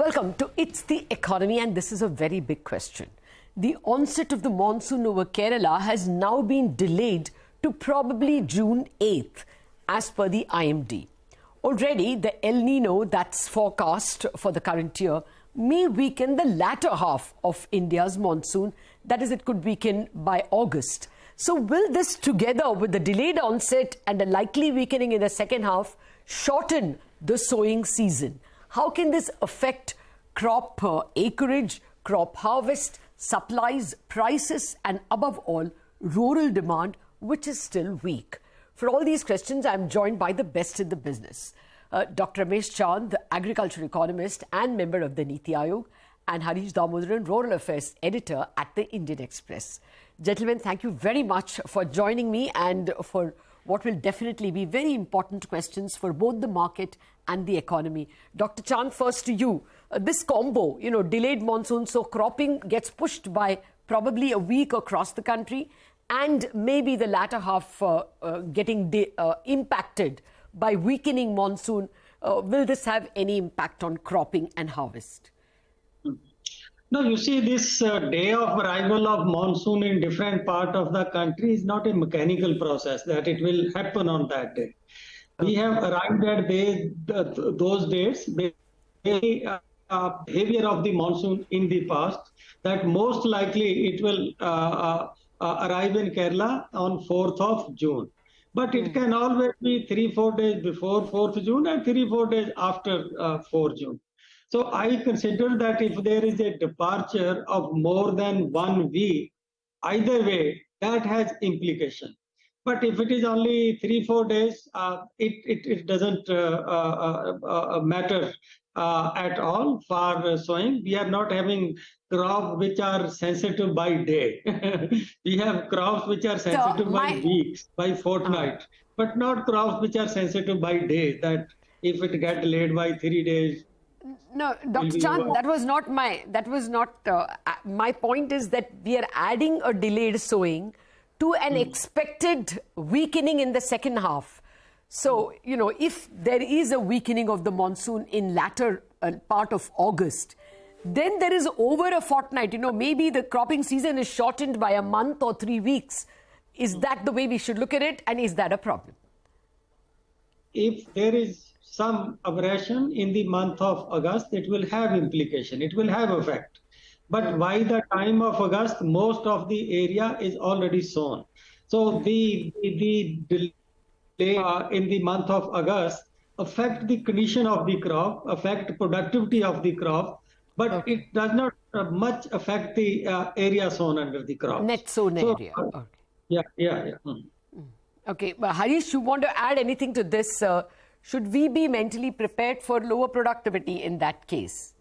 Welcome to It's the Economy, and this is a very big question. The onset of the monsoon over Kerala has now been delayed to probably June 8th, as per the IMD. Already, the El Nino that's forecast for the current year may weaken the latter half of India's monsoon. That is, it could weaken by August. So will this, together with the delayed onset and a likely weakening in the second half, shorten the sowing season? How can this affect crop acreage, crop harvest, supplies, prices, and above all, rural demand, which is still weak? For all these questions, I'm joined by the best in the business. Dr. Ramesh, the agriculture economist and member of the Niti Aayog, and Harish Damodaran, rural affairs editor at the Indian Express. Gentlemen, thank you very much for joining me and for what will definitely be very important questions for both the market and the economy. Dr. Chand, first to you. This combo, delayed monsoon, so cropping gets pushed by probably a week across the country, and maybe the latter half getting impacted by weakening monsoon. Will this have any impact on cropping and harvest? No, you see, this day of arrival of monsoon in different part of the country is not a mechanical process that it will happen on that day. We have arrived at those days, behavior of the monsoon in the past, that most likely it will arrive in Kerala on 4th of June. But it can always be 3-4 days before 4th June and 3-4 days after 4th June. So I consider that if there is a departure of more than 1 week, either way, that has implication. But if it is only 3-4 days, it doesn't matter at all for sowing. We are not having crops which are sensitive by day. We have crops which are sensitive by weeks, by fortnight, but not crops which are sensitive by day, that if it gets delayed by 3 days. No, Dr. Chand, that was not my point is that we are adding a delayed sowing to an expected weakening in the second half. So, if there is a weakening of the monsoon in latter part of August, then there is over a fortnight, maybe the cropping season is shortened by a month or 3 weeks. Is that the way we should look at it? And is that a problem? If there is some aberration in the month of August, it will have implication, it will have effect. But by the time of August, most of the area is already sown. So the delay in the month of August affect the condition of the crop, affect productivity of the crop, but it does not much affect the area sown under the crop. Net sown area. Yeah. Okay, well, Harish, you want to add anything to this? Should we be mentally prepared for lower productivity in that case?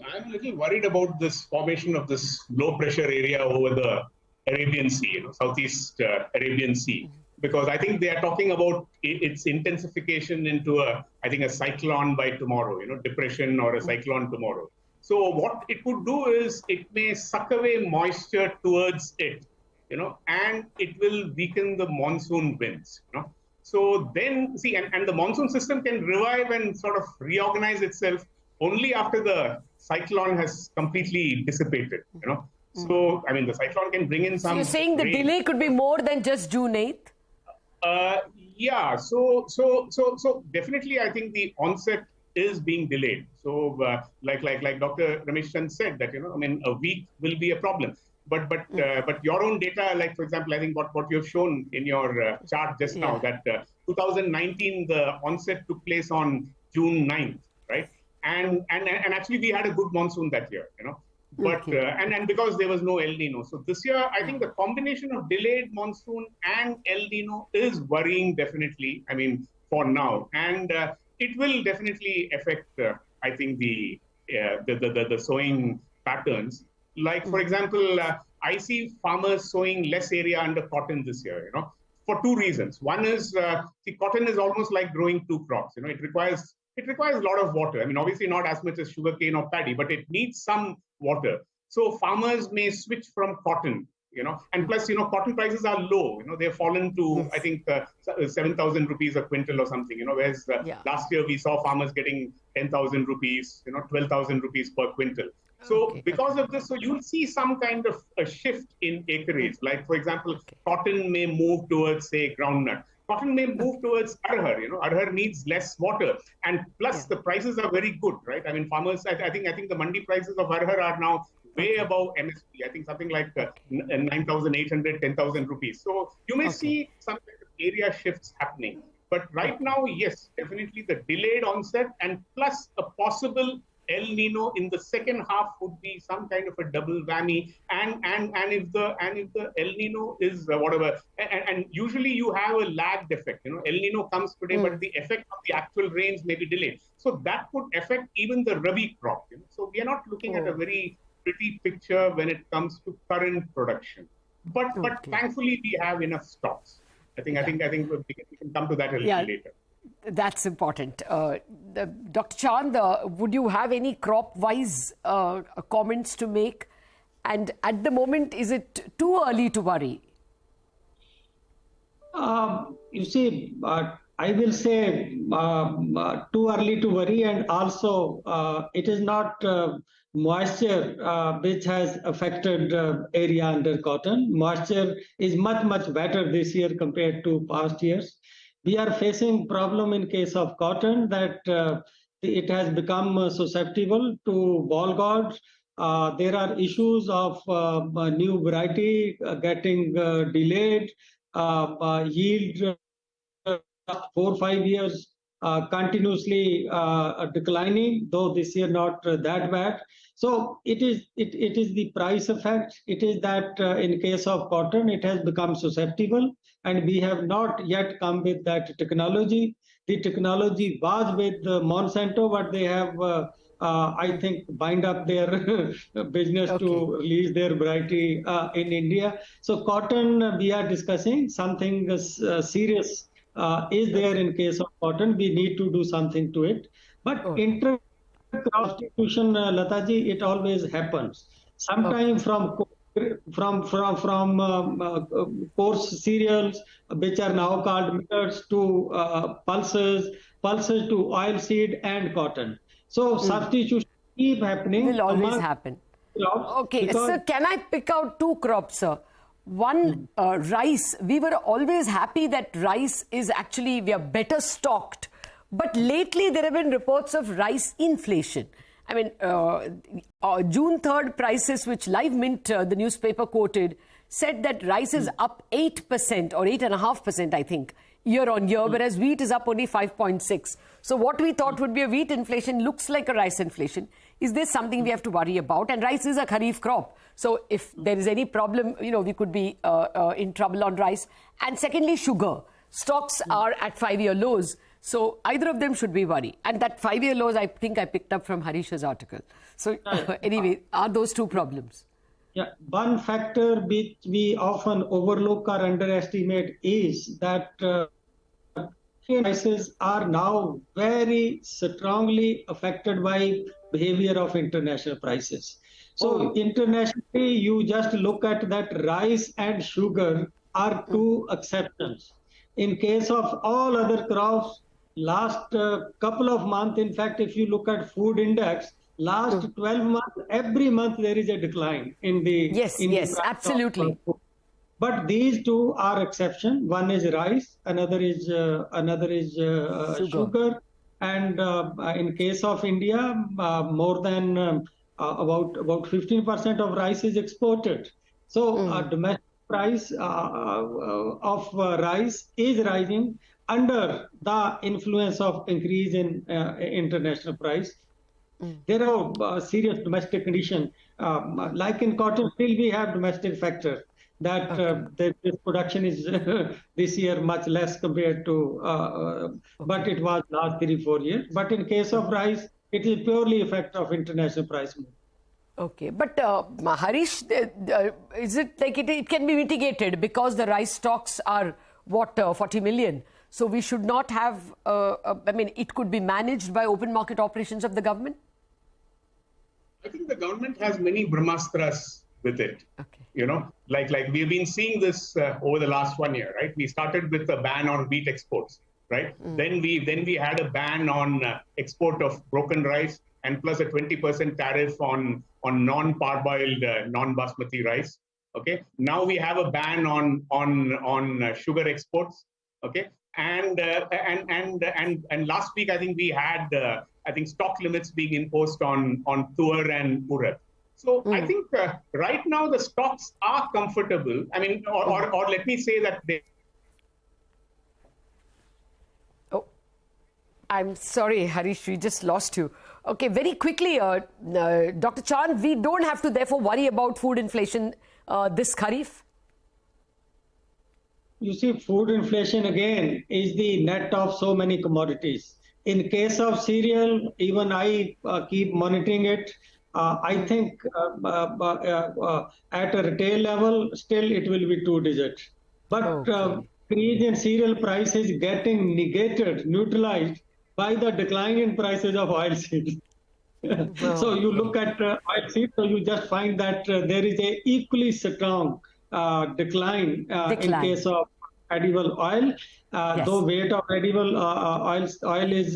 I'm a little worried about this formation of this low pressure area over the Arabian Sea, Southeast Arabian Sea, because I think they are talking about its intensification into a cyclone by tomorrow, depression or a cyclone tomorrow. So what it could do is it may suck away moisture towards it, and it will weaken the monsoon winds, So then, and the monsoon system can revive and sort of reorganize itself only after the cyclone has completely dissipated, So, the cyclone can bring in some... So you're saying the delay could be more than just June 8th? Yeah, so definitely I think the onset is being delayed. So, like Dr. Ramesh Chand said that, a week will be a problem. But your own data, like, for example, I think what you have shown in your chart just now, that 2019, the onset took place on June 9th, right? And actually we had a good monsoon that year, But and because there was no El Nino. So this year, I think the combination of delayed monsoon and El Nino is worrying definitely, for now. And it will definitely affect, I think, the sowing patterns. Like, for example, I see farmers sowing less area under cotton this year, for two reasons. One is the cotton is almost like growing two crops. It requires a lot of water. Obviously not as much as sugarcane or paddy, but it needs some water. So farmers may switch from cotton, and plus, cotton prices are low. They've fallen to, I think, 7,000 rupees a quintal or something, whereas last year we saw farmers getting 10,000 rupees, 12,000 rupees per quintal. So because of this, so you'll see some kind of a shift in acreage. Like, for example, cotton may move towards, say, groundnut. Cotton may move towards arhar. Arhar needs less water, and plus the prices are very good, right? I mean, farmers. I think the mandi prices of arhar are now way above MSP. I think something like 9,800, 10,000 rupees. So you may see some kind of area shifts happening. But right now, yes, definitely the delayed onset and plus a possible El Nino in the second half would be some kind of a double whammy. And if the El Nino is whatever, and usually you have a lagged effect. El Nino comes today, but the effect of the actual rains may be delayed. So that could affect even the Rabi crop. So we are not looking at a very pretty picture when it comes to current production. But thankfully we have enough stocks. I think we can come to that a little later. That's important. Dr. Chand, would you have any crop-wise comments to make? And at the moment, is it too early to worry? You see, I will say too early to worry, and also it is not moisture which has affected area under cotton. Moisture is much better this year compared to past years. We are facing problem in case of cotton that it has become susceptible to ball gourds. There are issues of new variety getting delayed, yield 4 or 5 years continuously declining, though this year not that bad. So it is the price effect. It is that in case of cotton, it has become susceptible, and we have not yet come with that technology. The technology was with Monsanto, but they have, I think, bind up their business to release their variety in India. So cotton, we are discussing something serious is there in case of cotton. We need to do something to it. But inter-crop substitution, Lataji, it always happens. Sometimes from coarse cereals, which are now called millets, to pulses to oil seed and cotton. So substitution keep happening. Will always happen. Okay, so can I pick out two crops, sir? One, rice. We were always happy that rice is actually, we are better stocked. But lately there have been reports of rice inflation. I mean, June 3rd prices, which Live Mint, the newspaper quoted, said that rice is up 8% or 8.5%, I think, year on year, whereas wheat is up only 5.6. So what we thought would be a wheat inflation looks like a rice inflation. Is this something we have to worry about? And rice is a kharif crop. So if there is any problem, we could be in trouble on rice. And secondly, sugar. Stocks are at 5-year lows. So either of them should be worry. And that 5-year lows, I think I picked up from Harish's article. So anyway, are those two problems? Yeah, one factor which we often overlook or underestimate is that prices are now very strongly affected by behavior of international prices. So internationally, you just look at that rice and sugar are two exceptions. In case of all other crops, last couple of months, in fact, if you look at food index, last 12 months, every month there is a decline in the Yes, absolutely. But these two are exception. One is rice, another is sugar, and in case of India, more than about 15% of rice is exported. So domestic price of rice is rising under the influence of increase in international price. There are serious domestic conditions. Like in cotton, still we have domestic factor that this production is this year much less compared to, but it was last 3-4 years. But in case of rice, it is purely effect of international price move. Okay, but Harish, is it like it can be mitigated because the rice stocks are 40 million? So we should not have, I mean, it could be managed by open market operations of the government? I think the government has many brahmastras with it. like we've been seeing this over the last 1 year, right? We started with a ban on wheat exports, right? Then we had a ban on export of broken rice, and plus a 20% tariff on non-parboiled non-basmati rice. Okay. Now we have a ban on sugar exports. Okay. And last week I think we had stock limits being imposed on tur and urad. So I think right now the stocks are comfortable. I mean, or let me say that they. Oh, I'm sorry, Harish, we just lost you. Okay, very quickly, Dr. Chand, we don't have to therefore worry about food inflation this Kharif? You see, food inflation again is the net of so many commodities. In case of cereal, even I keep monitoring it. I think at a retail level, still it will be 2 digits. But increase in cereal price is getting negated, neutralized by the decline in prices of oilseeds. So you look at oilseeds, so you just find that there is a equally strong decline in case of edible oil. Though weight of edible oil is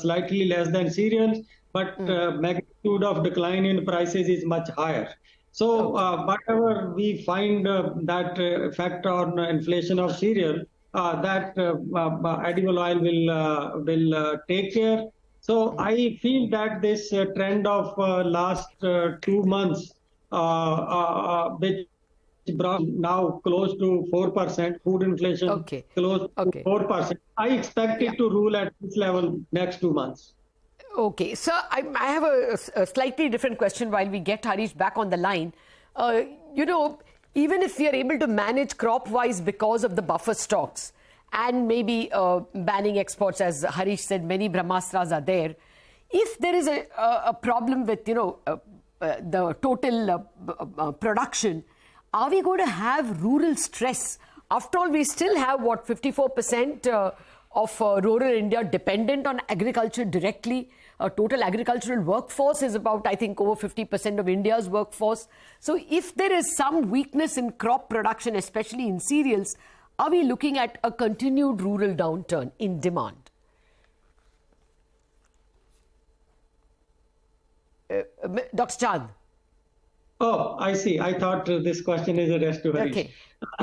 slightly less than cereals, but magnitude of decline in prices is much higher. So whatever we find that effect on inflation of cereal, that edible oil will take care. So I feel that this trend of last 2 months, which brought now close to 4%, food inflation close to 4%. I expect it to rule at this level next 2 months. Okay, so I have a slightly different question while we get Harish back on the line. You know, even if we are able to manage crop-wise because of the buffer stocks and maybe banning exports, as Harish said, many brahmastras are there. If there is a problem with, you know, the total production, are we going to have rural stress? After all, we still have, what, 54% of rural India dependent on agriculture directly. Total agricultural workforce is about, I think, over 50% of India's workforce. So if there is some weakness in crop production, especially in cereals, are we looking at a continued rural downturn in demand? Dr. Chand. Oh, I see. I thought this question is addressed to Harish.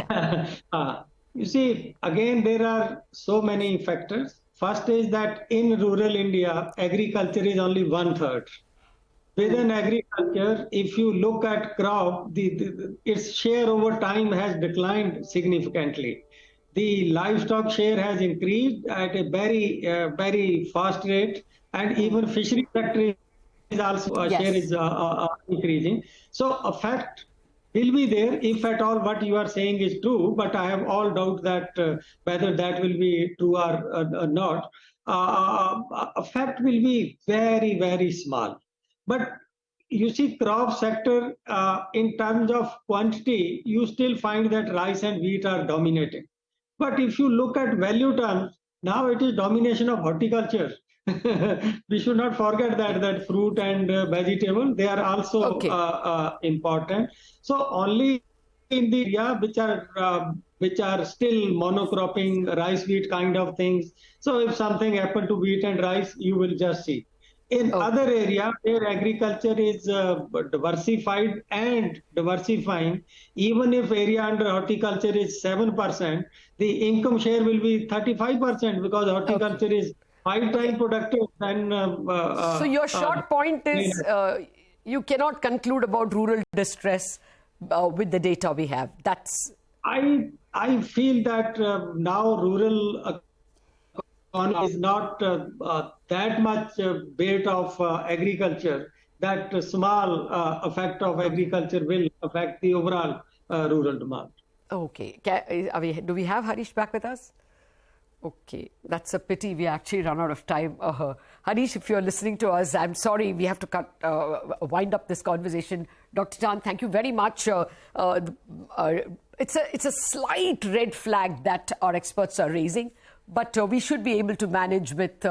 Okay. You see, again, there are so many factors. First is that in rural India, agriculture is only 1/3. Within agriculture, if you look at crop, its share over time has declined significantly. The livestock share has increased at a very fast rate, and even fishery sector is also share is increasing. So effect will be there if at all what you are saying is true, but I have all doubt that whether that will be true or not. Effect will be very, very small. But you see, crop sector, in terms of quantity, you still find that rice and wheat are dominating. But if you look at value terms, now it is domination of horticulture. We should not forget that fruit and vegetable, they are also important. So only in the area which are still monocropping, rice, wheat kind of things. So if something happened to wheat and rice, you will just see. In other area where agriculture is diversified and diversifying, even if area under horticulture is 7%, the income share will be 35% because horticulture is 5 times productive than. So your short point is you cannot conclude about rural distress with the data we have. That's. I feel that now rural economy is not that much weight of agriculture, that small effect of agriculture will affect the overall rural demand. Okay. Do we have Harish back with us? Okay, that's a pity. We actually run out of time. Harish, if you're listening to us, I'm sorry, we have to wind up this conversation. Dr. Chand, thank you very much. It's a slight red flag that our experts are raising. but we should be able to manage with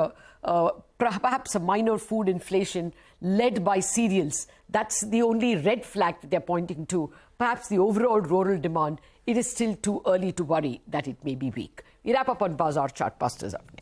perhaps a minor food inflation led by cereals. That's the only red flag that they're pointing to. Perhaps the overall rural demand, it is still too early to worry that it may be weak. We wrap up on Bazaar Chartbusters up.